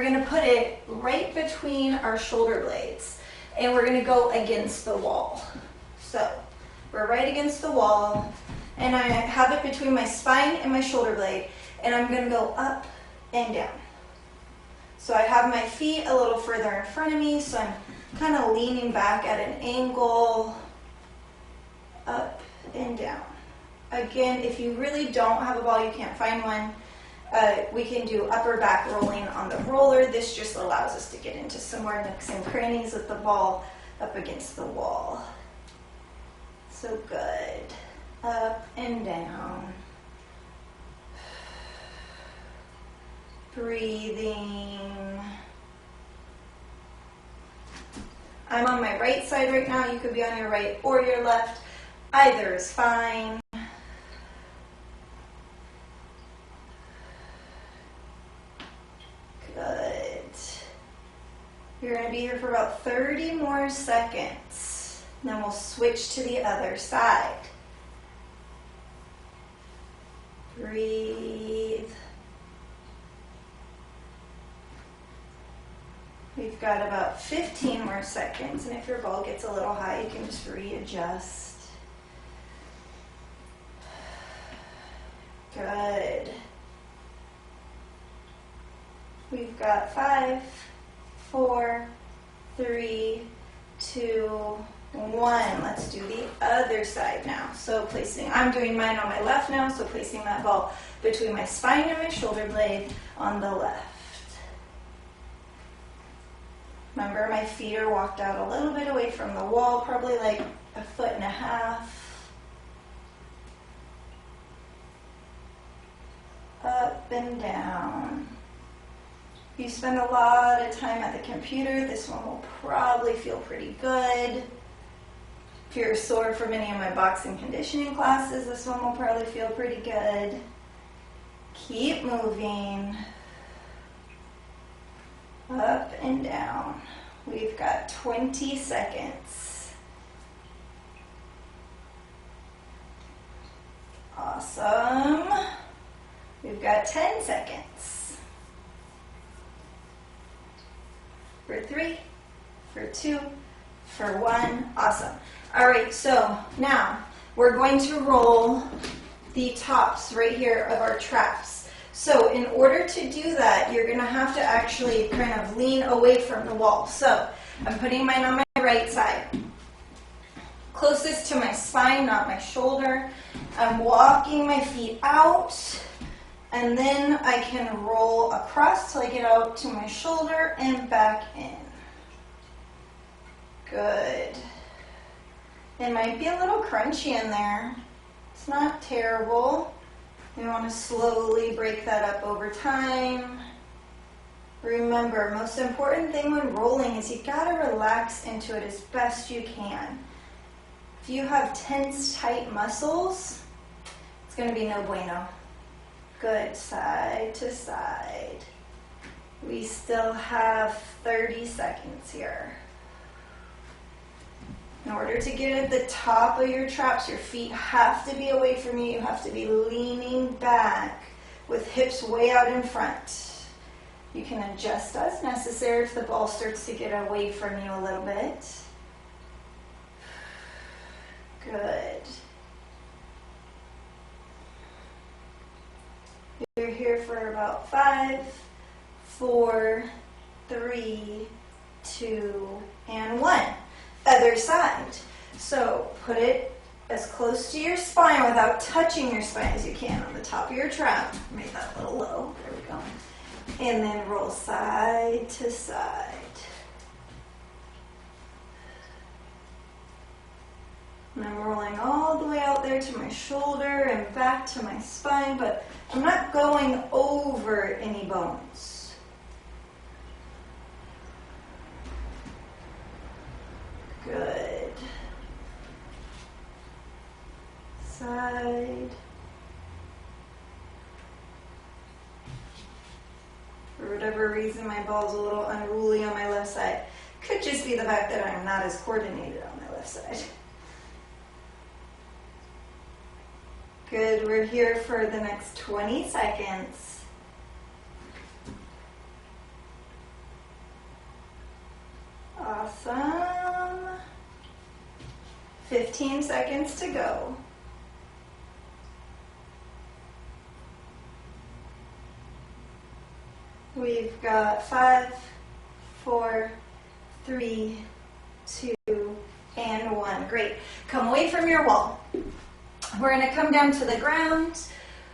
going to put it right between our shoulder blades, and we're going to go against the wall. So we're right against the wall, and I have it between my spine and my shoulder blade, and I'm going to go up and down. So I have my feet a little further in front of me, so I'm kind of leaning back at an angle, up and down. Again, if you really don't have a ball, you can't find one, we can do upper back rolling on the roller. This just allows us to get into some more nooks and crannies with the ball up against the wall. So good. Up and down. Breathing. I'm on my right side right now. You could be on your right or your left. Either is fine. Good. You're going to be here for about 30 more seconds. Then we'll switch to the other side. Breathe. We've got about 15 more seconds, and if your ball gets a little high, you can just readjust. Good. We've got 5, 4, 3, 2, 1. Let's do the other side now. So I'm doing mine on my left now, so placing that ball between my spine and my shoulder blade on the left. Remember, my feet are walked out a little bit away from the wall, probably like 1.5 feet. Up and down. If you spend a lot of time at the computer, this one will probably feel pretty good. If you're sore from any of my boxing conditioning classes, this one will probably feel pretty good. Keep moving. Up and down. We've got 20 seconds. Awesome. We've got 10 seconds. For 3, for 2, for 1. Awesome. All right, so now we're going to roll the tops right here of our traps. So in order to do that, you're going to have to actually kind of lean away from the wall. So I'm putting mine on my right side, closest to my spine, not my shoulder. I'm walking my feet out, and then I can roll across till I get out to my shoulder and back in. Good. It might be a little crunchy in there. It's not terrible. You want to slowly break that up over time. Remember, most important thing when rolling is you got to relax into it as best you can. If you have tense, tight muscles, it's going to be no bueno. Good, side to side. We still have 30 seconds here. In order to get at the top of your traps, your feet have to be away from you. You have to be leaning back with hips way out in front. You can adjust as necessary if the ball starts to get away from you a little bit. Good. You're here for about 5, 4, 3, 2, and 1. Other side. So put it as close to your spine without touching your spine as you can on the top of your trap. Make that a little low. There we go. And then roll side to side. And I'm rolling all the way out there to my shoulder and back to my spine, but I'm not going over any bones. Good. Side. For whatever reason, my ball's a little unruly on my left side. Could just be the fact that I'm not as coordinated on my left side. Good, we're here for the next 20 seconds. Awesome. 15 seconds to go. We've got 5, 4, 3, 2, and 1. Great. Come away from your wall. We're going to come down to the ground.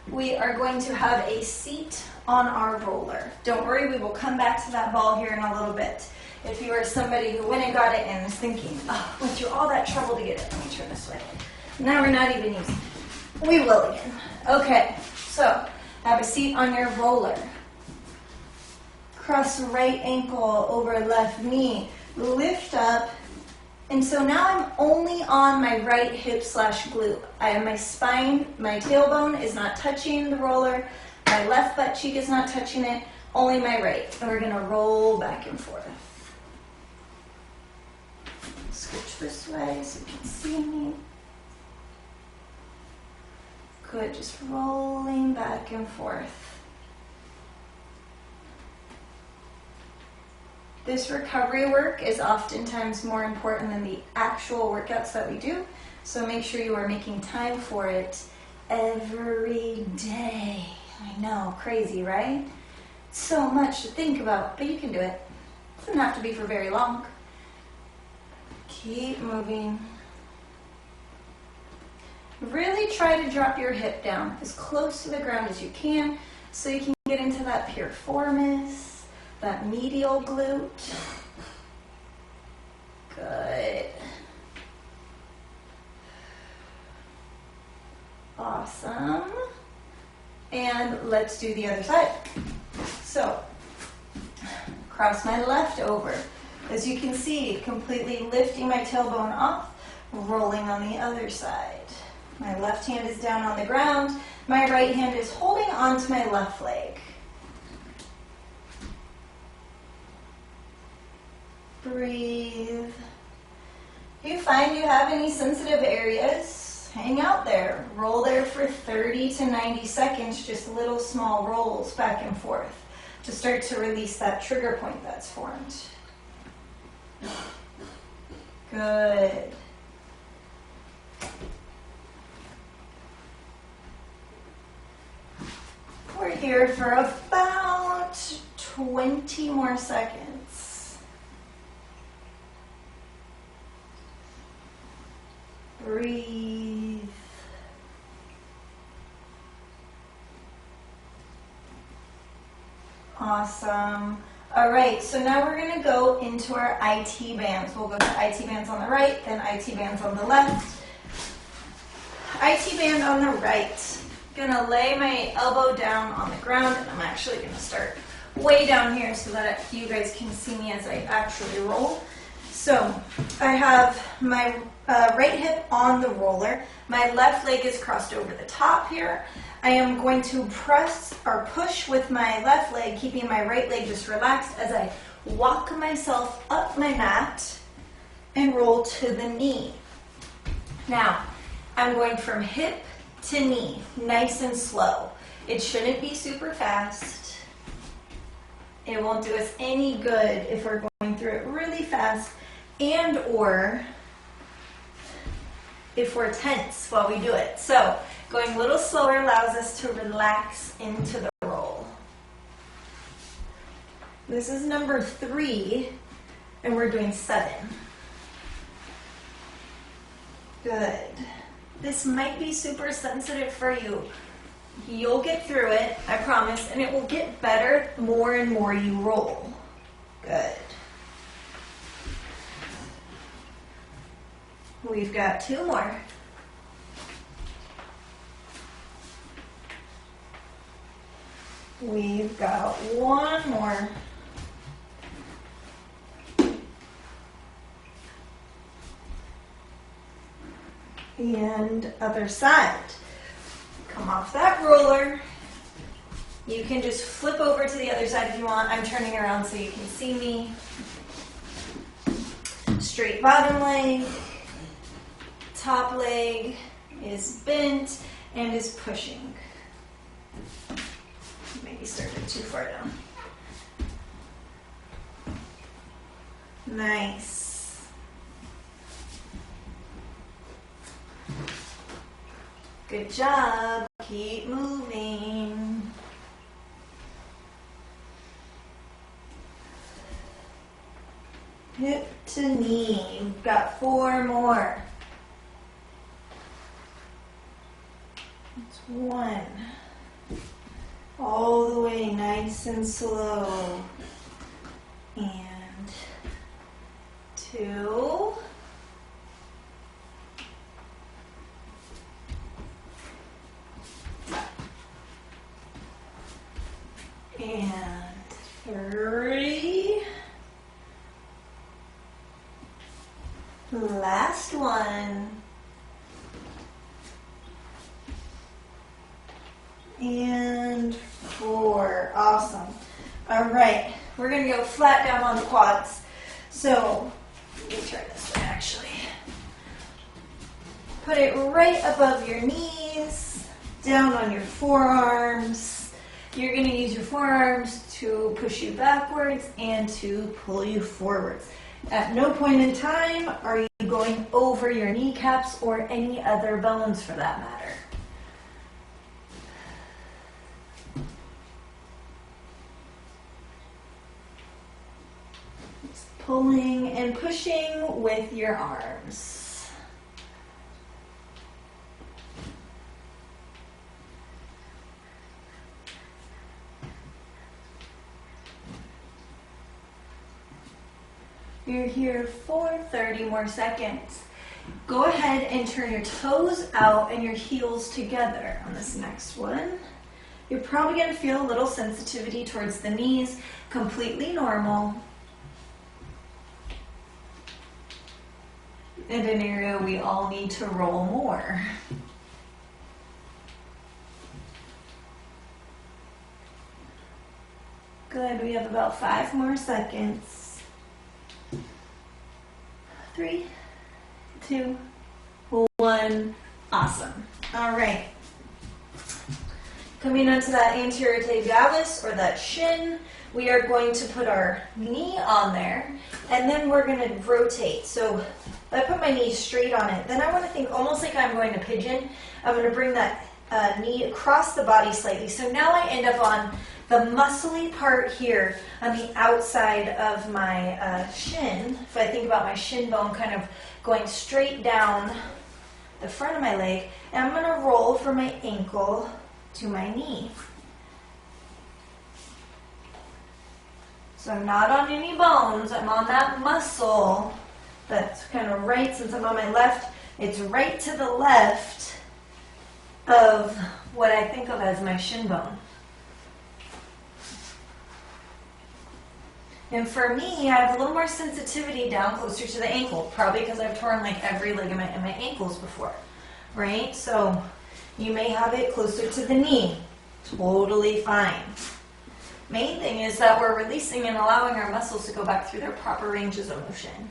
We are going to have a seat on our roller. Don't worry, we will come back to that ball here in a little bit. If you are somebody who went and got it and is thinking, oh, went through all that trouble to get it. Let me turn this way. Now we're not even using it. We will again. Okay, so have a seat on your roller. Cross right ankle over left knee. Lift up. And so now I'm only on my right hip / glute. I have my spine, my tailbone is not touching the roller. My left butt cheek is not touching it, only my right. And we're going to roll back and forth. Switch this way so you can see me. Good, just rolling back and forth. This recovery work is oftentimes more important than the actual workouts that we do, so make sure you are making time for it every day. I know, crazy, right? So much to think about, but you can do it. It doesn't have to be for very long. Keep moving. Really try to drop your hip down as close to the ground as you can so you can get into that piriformis. That medial glute. Good. Awesome. And let's do the other side. So, cross my left over. As you can see, completely lifting my tailbone off, rolling on the other side. My left hand is down on the ground. My right hand is holding onto my left leg. Breathe. If you find you have any sensitive areas, hang out there. Roll there for 30 to 90 seconds, just little small rolls back and forth to start to release that trigger point that's formed. Good. We're here for about 20 more seconds. Breathe. Awesome. All right, so now we're going to go into our IT bands. We'll go to IT bands on the right, then IT bands on the left. IT band on the right. I'm going to lay my elbow down on the ground, and I'm actually going to start way down here so that you guys can see me as I actually roll. So I have my right hip on the roller. My left leg is crossed over the top here. I am going to press or push with my left leg, keeping my right leg just relaxed as I walk myself up my mat and roll to the knee. Now, I'm going from hip to knee, nice and slow. It shouldn't be super fast. It won't do us any good if we're going through it really fast and or if we're tense while we do it. So going a little slower allows us to relax into the roll. This is number 3, and we're doing 7. Good. This might be super sensitive for you. You'll get through it, I promise, and it will get better more and more you roll. Good. We've got 2 more. We've got 1 more. And other side. Come off that roller. You can just flip over to the other side if you want. I'm turning around so you can see me. Straight bottom leg. Top leg is bent and is pushing. Maybe started too far down. Nice. Good job. Keep moving. Hip to knee. We've got 4 more. It's 1. All the way nice and slow. And 2. And 3. Last one. And 4. Awesome. All right. We're going to go flat down on the quads. So, let me turn this way actually. Put it right above your knees, down on your forearms. You're going to use your forearms to push you backwards and to pull you forwards. At no point in time are you going over your kneecaps or any other bones for that matter. Just pulling and pushing with your arms. You're here for 30 more seconds. Go ahead and turn your toes out and your heels together on this next one. You're probably going to feel a little sensitivity towards the knees, completely normal. In an area we all need to roll more. Good, we have about 5 more seconds. 3, 2, 1. Awesome. All right. Coming onto that anterior tibialis or that shin, we are going to put our knee on there, and then we're going to rotate. So I put my knee straight on it. Then I want to think almost like I'm going to pigeon. I'm going to bring that knee across the body slightly. So now I end up on the muscly part here on the outside of my shin. If I think about my shin bone kind of going straight down the front of my leg, and I'm going to roll from my ankle to my knee. So I'm not on any bones, I'm on that muscle that's kind of right. Since I'm on my left, it's right to the left of what I think of as my shin bone. And for me, I have a little more sensitivity down closer to the ankle, probably because I've torn like every ligament in my ankles before, right? So you may have it closer to the knee. Totally fine. Main thing is that we're releasing and allowing our muscles to go back through their proper ranges of motion.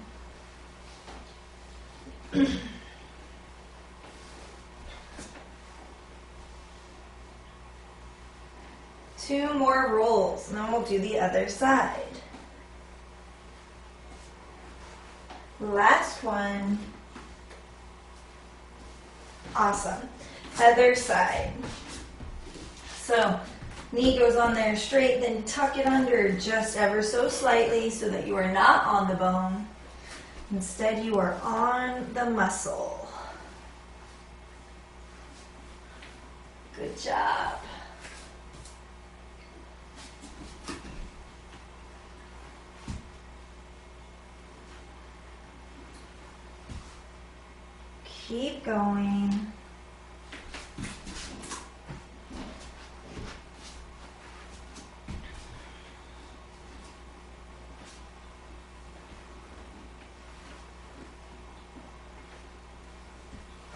2 more rolls, and then we'll do the other side. Last one. Awesome. Other side. So, knee goes on there straight, then tuck it under just ever so slightly so that you are not on the bone. Instead, you are on the muscle. Good job. Keep going.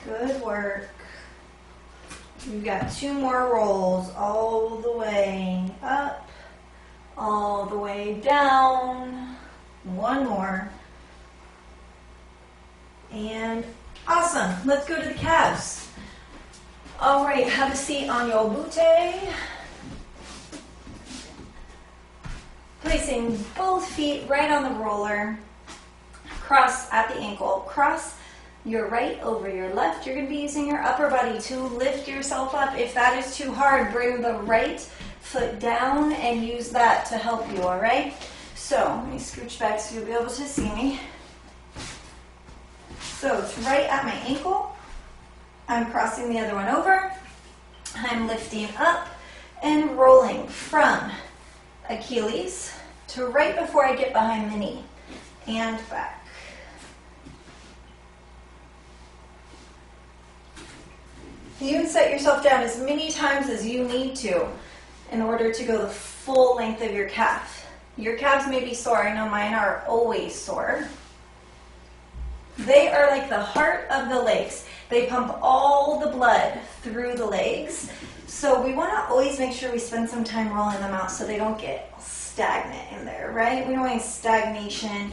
Good work. We've got 2 more rolls, all the way up, all the way down. 1 more. And awesome. Let's go to the calves. All right, have a seat on your butte. Placing both feet right on the roller. cross at the ankle. Cross your right over your left. You're going to be using your upper body to lift yourself up. If that is too hard, bring the right foot down and use that to help you, all right? So let me scooch back so you'll be able to see me. So it's right at my ankle. I'm crossing the other one over. I'm lifting up and rolling from Achilles to right before I get behind the knee and back. You can set yourself down as many times as you need to in order to go the full length of your calf. Your calves may be sore. I know mine are always sore. They are like the heart of the legs. They pump all the blood through the legs. So we want to always make sure we spend some time rolling them out so they don't get stagnant in there, right? We don't want any stagnation.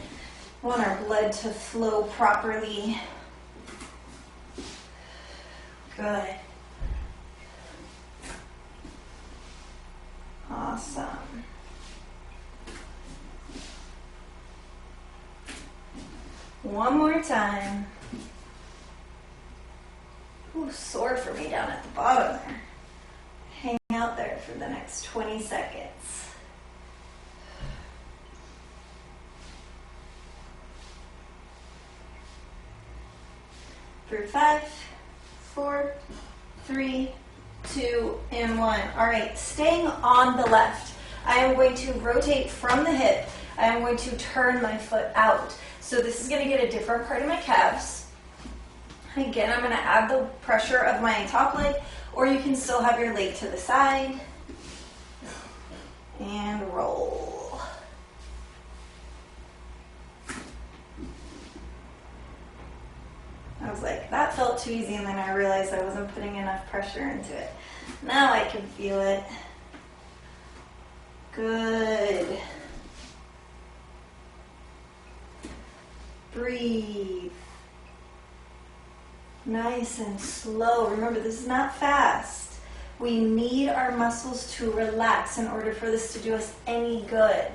We want our blood to flow properly. Good. Awesome. One more time. Ooh, sore for me down at the bottom there. Hang out there for the next 20 seconds. For 5, 4, 3, 2, and 1. All right, staying on the left. I am going to rotate from the hip. I am going to turn my foot out. So this is going to get a different part of my calves. Again, I'm going to add the pressure of my top leg, or you can still have your leg to the side. And roll. I was like, that felt too easy, and then I realized I wasn't putting enough pressure into it. Now I can feel it. Good. Breathe. Nice and slow. Remember, this is not fast. We need our muscles to relax in order for this to do us any good.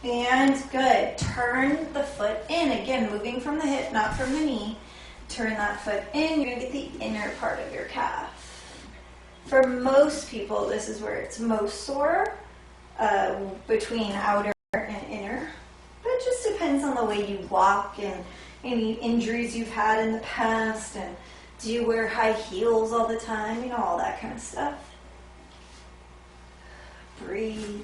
And good. Turn the foot in. Again, moving from the hip, not from the knee. Turn that foot in. You're going to get the inner part of your calf. For most people, this is where it's most sore, between outer and inner. But it just depends on the way you walk and any injuries you've had in the past, and do you wear high heels all the time, you know, all that kind of stuff. Breathe.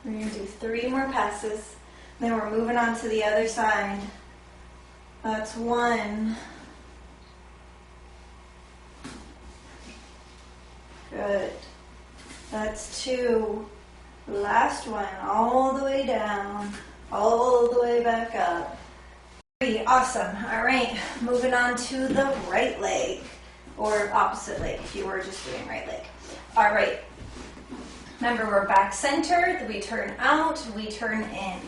We're going to do 3 more passes. Then we're moving on to the other side. That's 1. Good. That's 2. Last one, all the way down, all the way back up. 3. Awesome. All right, moving on to the right leg, or opposite leg if you were just doing right leg. All right. Remember, we're back centered. We turn out, we turn in.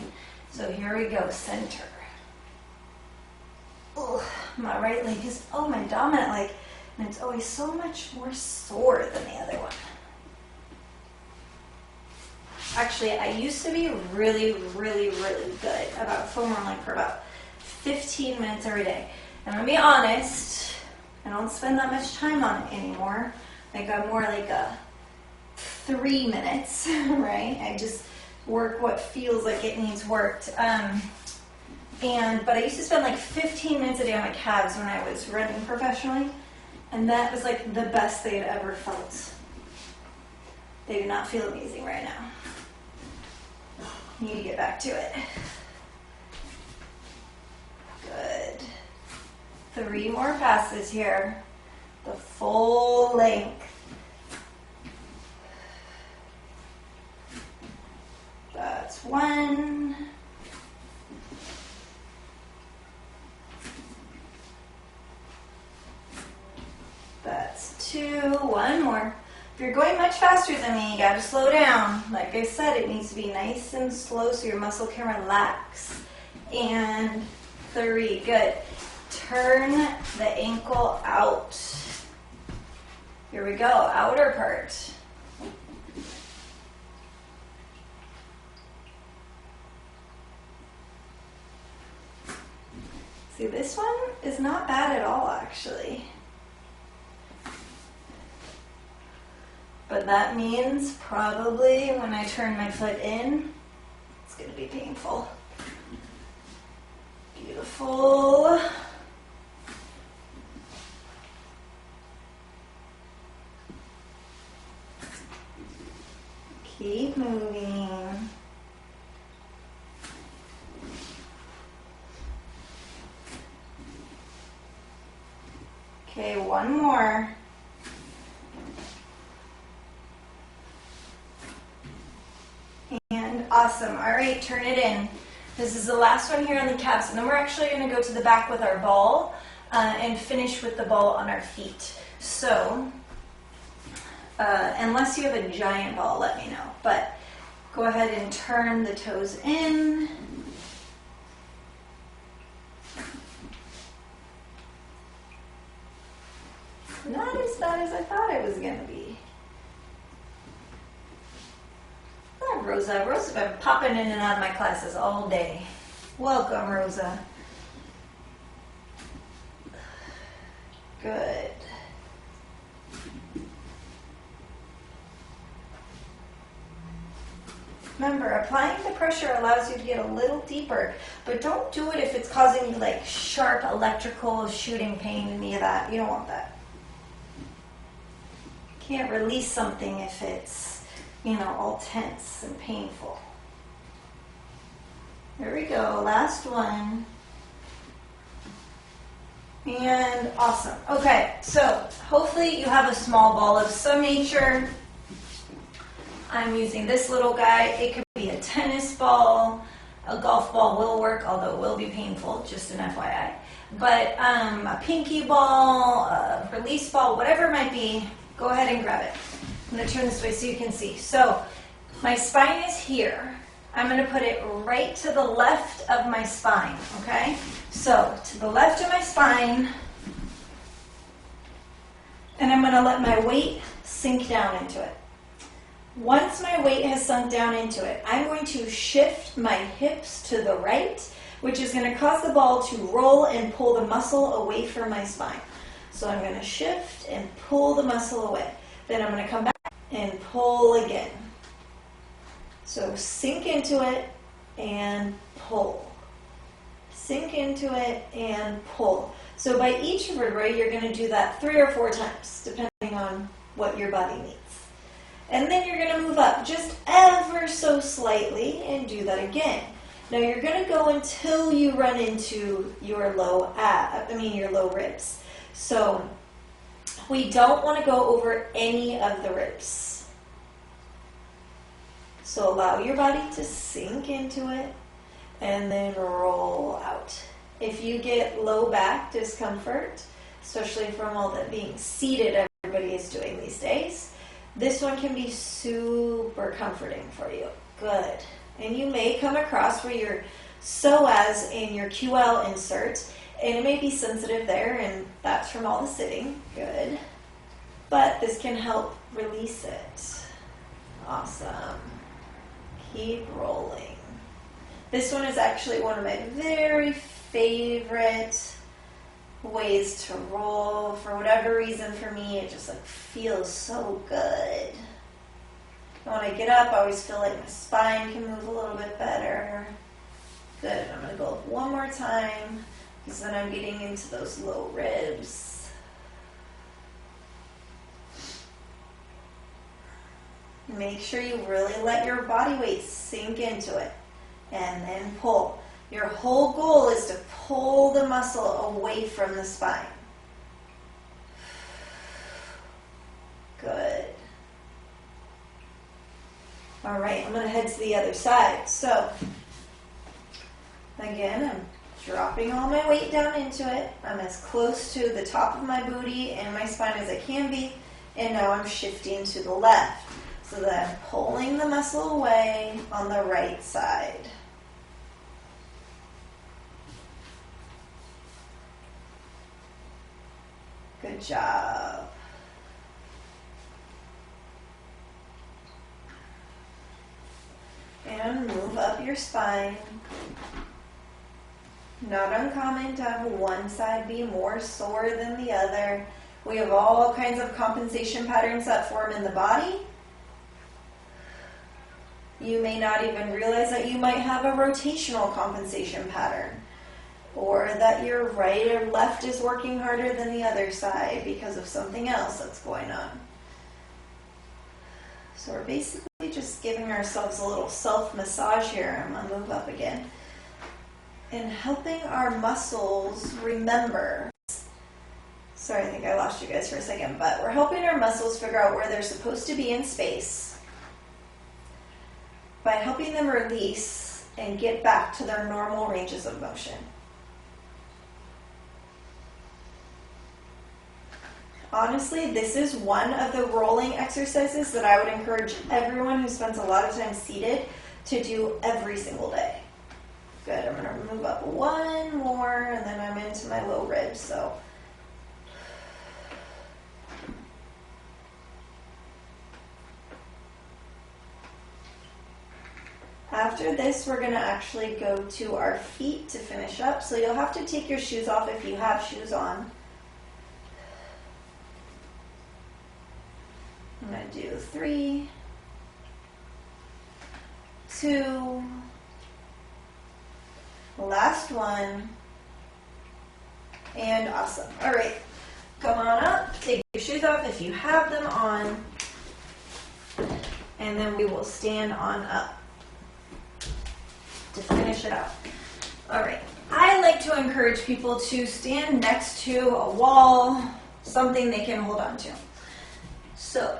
So here we go, center. Oh, my right leg is, my dominant leg. And it's always so much more sore than the other one. Actually, I used to be really, really, really good about foam rolling for about 15 minutes every day. And I'm gonna be honest, I don't spend that much time on it anymore. Like, I'm more like a 3 minutes, right? I just work what feels like it needs worked. But I used to spend like 15 minutes a day on my calves when I was running professionally, and that was like the best they had ever felt. They do not feel amazing right now. Need to get back to it. Good. 3 more passes here. The full length. That's 1. That's 2. 1 more. If you're going much faster than me, you gotta slow down. Like I said, it needs to be nice and slow so your muscle can relax. And 3. Good. Turn the ankle out. Here we go, outer part. See, this one is not bad at all, actually. But that means probably when I turn my foot in, it's going to be painful. Beautiful. Keep moving. Okay, one more. And awesome. All right, turn it in. This is the last one here on the calves, and then we're actually going to go to the back with our ball and finish with the ball on our feet. So, unless you have a giant ball, let me know. But go ahead and turn the toes in. Not as bad as I thought it was going to be. Oh, Rosa. Rosa's been popping in and out of my classes all day. Welcome, Rosa. Good. Remember, applying the pressure allows you to get a little deeper, but don't do it if it's causing you like sharp electrical shooting pain, any of that. You don't want that. Can't release something if it's, you know, all tense and painful. There we go, last one. And awesome. Okay, so hopefully you have a small ball of some nature. I'm using this little guy. It could be a tennis ball. A golf ball will work, although it will be painful, just an FYI. But a pinky ball, a release ball, whatever it might be, go ahead and grab it. I'm going to turn this way so you can see. So my spine is here. I'm going to put it right to the left of my spine, okay? So to the left of my spine, and I'm going to let my weight sink down into it. Once my weight has sunk down into it, I'm going to shift my hips to the right, which is going to cause the ball to roll and pull the muscle away from my spine. So I'm going to shift and pull the muscle away. Then I'm going to come back and pull again. So sink into it and pull. Sink into it and pull. So by each vertebrae, you're going to do that 3 or 4 times, depending on what your body needs. And then you're going to move up just ever so slightly and do that again. Now you're going to go until you run into your low ribs. So we don't want to go over any of the ribs. So allow your body to sink into it and then roll out. If you get low back discomfort, especially from all that being seated everybody is doing these days, this one can be super comforting for you. Good. And you may come across where your psoas and your QL insert, and it may be sensitive there, and that's from all the sitting. Good. But this can help release it. Awesome. Keep rolling. This one is actually one of my very favorite ways to roll. For whatever reason, for me, it just like feels so good. When I get up, I always feel like my spine can move a little bit better. Good. I'm going to go up one more time because then I'm getting into those low ribs. Make sure you really let your body weight sink into it and then pull. Your whole goal is to pull the muscle away from the spine. Good. All right, I'm going to head to the other side. So, again, I'm dropping all my weight down into it. I'm as close to the top of my booty and my spine as I can be. And now I'm shifting to the left so that I'm pulling the muscle away on the right side. Good job. And move up your spine. Not uncommon to have one side be more sore than the other. We have all kinds of compensation patterns that form in the body. You may not even realize that you might have a rotational compensation pattern, or that your right or left is working harder than the other side because of something else that's going on. So we're basically just giving ourselves a little self-massage here. I'm going to move up again. And helping our muscles remember. Sorry, I think I lost you guys for a second, but we're helping our muscles figure out where they're supposed to be in space by helping them release and get back to their normal ranges of motion. Honestly, this is one of the rolling exercises that I would encourage everyone who spends a lot of time seated to do every single day. Good, I'm going to move up one more, and then I'm into my low ribs, so. After this, we're going to actually go to our feet to finish up, so you'll have to take your shoes off if you have shoes on. I'm going to do 3, 2, last one, and awesome. All right, come on up, take your shoes off if you have them on, and then we will stand on up to finish it out. All right, I like to encourage people to stand next to a wall, something they can hold on to. So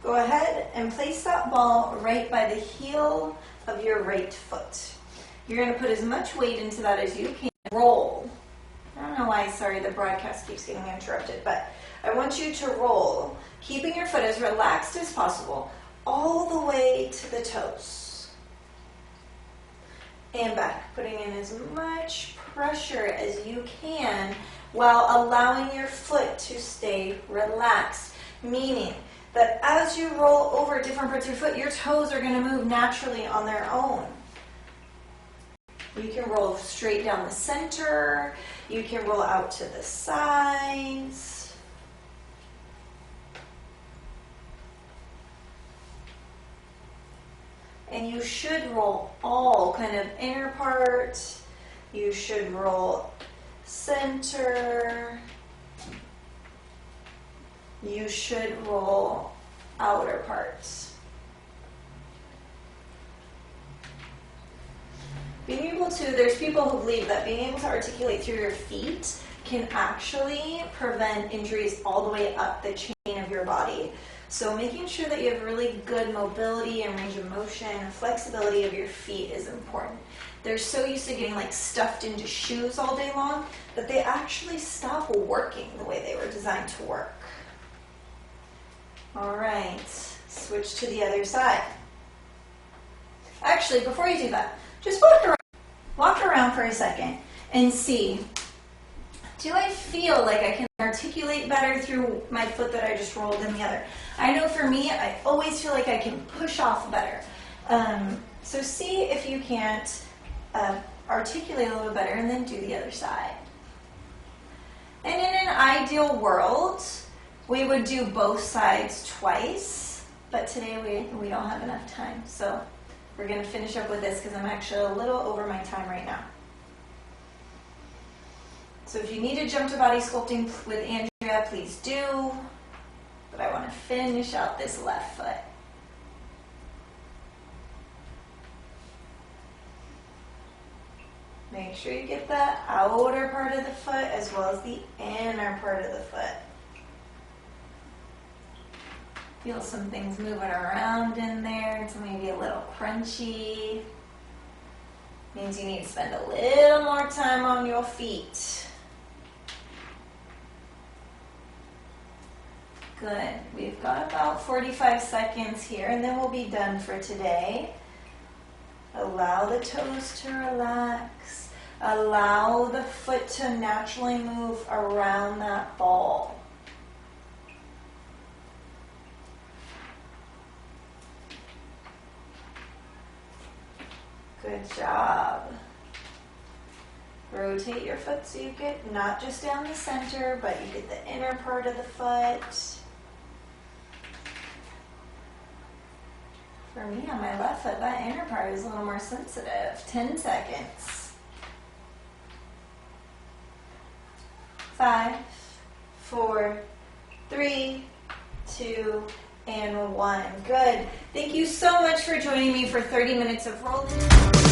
go ahead and place that ball right by the heel of your right foot. You're going to put as much weight into that as you can. Roll. I don't know why, sorry, the broadcast keeps getting interrupted, but I want you to roll, keeping your foot as relaxed as possible, all the way to the toes. And back, putting in as much pressure as you can while allowing your foot to stay relaxed. Meaning that as you roll over different parts of your foot, your toes are going to move naturally on their own. You can roll straight down the center. You can roll out to the sides. And you should roll all kind of inner parts. You should roll center. You should roll outer parts. Being able to, there's people who believe that being able to articulate through your feet can actually prevent injuries all the way up the chain of your body. So making sure that you have really good mobility and range of motion and flexibility of your feet is important. They're so used to getting like stuffed into shoes all day long that they actually stop working the way they were designed to work. All right, switch to the other side. Actually, before you do that, just walk around for a second and see, do I feel like I can articulate better through my foot that I just rolled than the other? I know for me, I always feel like I can push off better. So see if you can't articulate a little better and then do the other side. And in an ideal world, we would do both sides twice, but today we don't have enough time. So we're going to finish up with this because I'm actually a little over my time right now. So if you need to jump to body sculpting with Andrea, please do. But I want to finish out this left foot. Make sure you get the outer part of the foot as well as the inner part of the foot. Feel some things moving around in there. It's maybe a little crunchy. Means you need to spend a little more time on your feet. Good. We've got about 45 seconds here, and then we'll be done for today. Allow the toes to relax. Allow the foot to naturally move around that ball. Good job. Rotate your foot so you get not just down the center, but you get the inner part of the foot. For me, on my left foot, that inner part is a little more sensitive. 10 seconds. 5, 4, 3, 2, and 1. Good. Thank you so much for joining me for 30 minutes of rolling.